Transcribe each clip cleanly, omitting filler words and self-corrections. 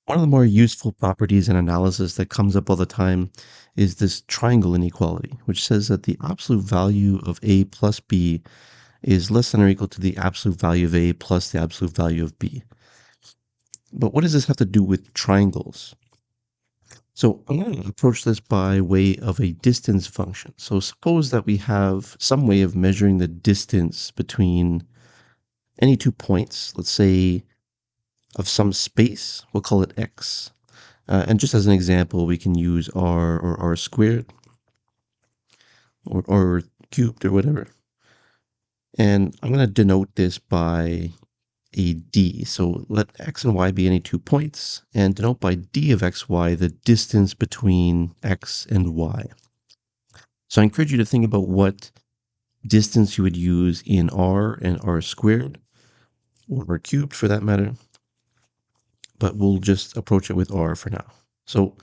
One of the more useful properties in analysis that comes up all the time is this triangle inequality, which says that the absolute value of a plus b is less than or equal to the absolute value of a plus the absolute value of b. But what does this have to do with triangles? So I'm going to approach this by way of a distance function. So suppose that we have some way of measuring the distance between any 2 points, let's say of some space, we'll call it x. And just as an example, we can use r or r squared or cubed or whatever. And I'm going to denote this by a d. So let x and y be any 2 points and denote by d of xy the distance between x and y. So I encourage you to think about what distance you would use in r and r squared or r cubed for that matter, but we'll just approach it with r for now. So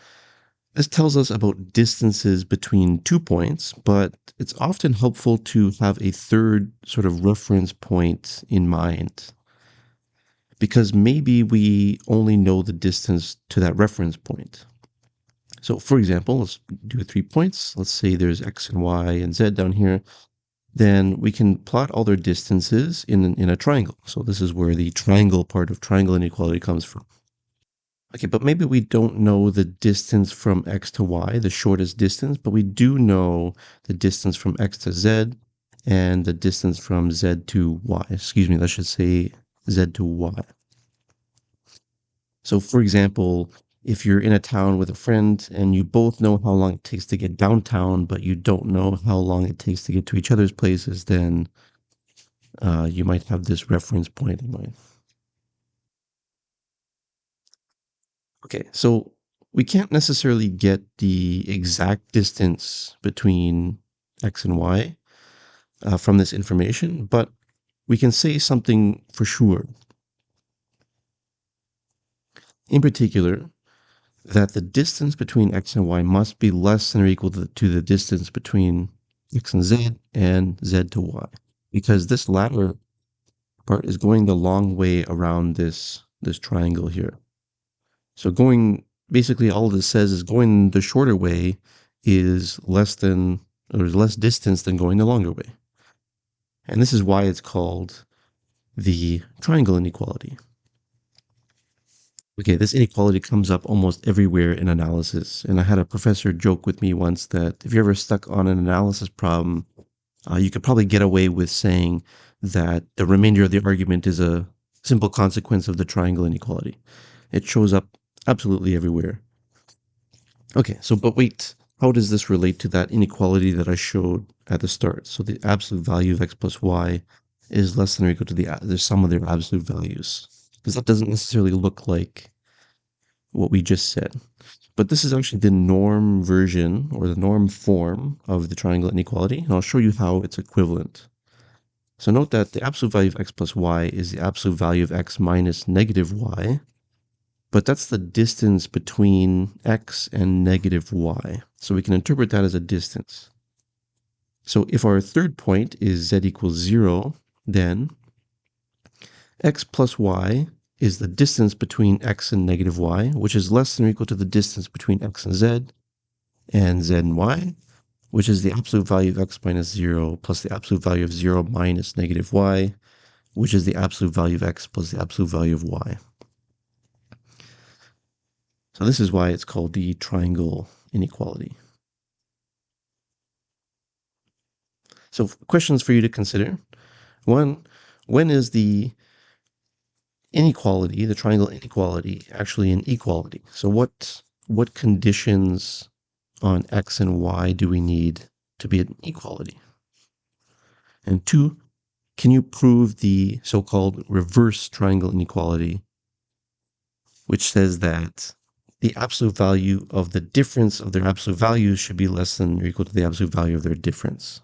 this tells us about distances between 2 points, but it's often helpful to have a third sort of reference point in mind because maybe we only know the distance to that reference point. So for example, let's do 3 points. Let's say there's x and y and z down here. Then we can plot all their distances in a triangle. So this is where the triangle part of triangle inequality comes from. Okay, but maybe we don't know the distance from x to y, the shortest distance, but we do know the distance from x to z and the distance from z to y. Excuse me, let's just say z to y. So for example, if you're in a town with a friend and you both know how long it takes to get downtown, but you don't know how long it takes to get to each other's places, then you might have this reference point in mind. Okay, so we can't necessarily get the exact distance between x and y from this information, but we can say something for sure. In particular, that the distance between x and y must be less than or equal to the distance between x and z to y, because this latter part is going the long way around this triangle here. So going basically all this says is going the shorter way is less than or is less distance than going the longer way. And this is why it's called the triangle inequality. Okay, this inequality comes up almost everywhere in analysis. And I had a professor joke with me once that if you're ever stuck on an analysis problem, you could probably get away with saying that the remainder of the argument is a simple consequence of the triangle inequality. It shows up absolutely everywhere. Okay, so but wait, how does this relate to that inequality that I showed at the start? So the absolute value of x plus y is less than or equal to the sum of their absolute values. Because that doesn't necessarily look like what we just said. But this is actually the norm version or the norm form of the triangle inequality, and I'll show you how it's equivalent. So note that the absolute value of x plus y is the absolute value of x minus negative y, but that's the distance between x and negative y. So we can interpret that as a distance. So if our third point is z equals 0, then x plus y is the distance between x and negative y, which is less than or equal to the distance between x and z and y, which is the absolute value of x minus 0 plus the absolute value of 0 minus negative y, which is the absolute value of x plus the absolute value of y. So this is why it's called the triangle inequality. So questions for you to consider. One, when is the inequality, the triangle inequality, actually an equality? So what conditions on x and y do we need to be an equality? And two, can you prove the so-called reverse triangle inequality, which says that the absolute value of the difference of their absolute values should be less than or equal to the absolute value of their difference?